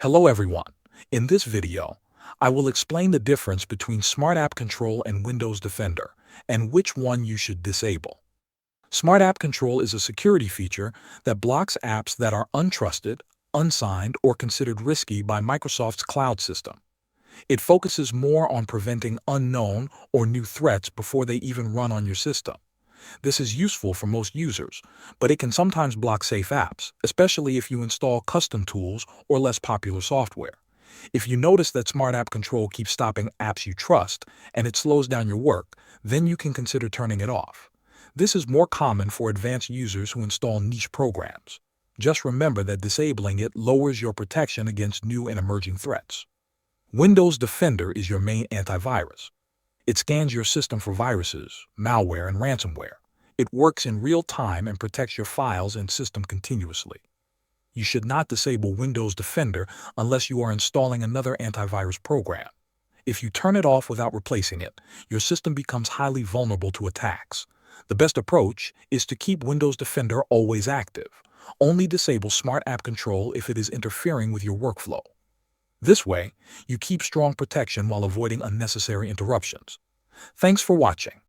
Hello everyone. In this video, I will explain the difference between Smart App Control and Windows Defender, and which one you should disable. Smart App Control is a security feature that blocks apps that are untrusted, unsigned, or considered risky by Microsoft's cloud system. It focuses more on preventing unknown or new threats before they even run on your system. This is useful for most users, but it can sometimes block safe apps, especially if you install custom tools or less popular software. If you notice that Smart App Control keeps stopping apps you trust and it slows down your work, then you can consider turning it off. This is more common for advanced users who install niche programs. Just remember that disabling it lowers your protection against new and emerging threats. Windows Defender is your main antivirus. It scans your system for viruses, malware, and ransomware. It works in real time and protects your files and system continuously. You should not disable Windows Defender unless you are installing another antivirus program. If you turn it off without replacing it, your system becomes highly vulnerable to attacks. The best approach is to keep Windows Defender always active. Only disable Smart App Control if it is interfering with your workflow. This way, you keep strong protection while avoiding unnecessary interruptions. Thanks for watching.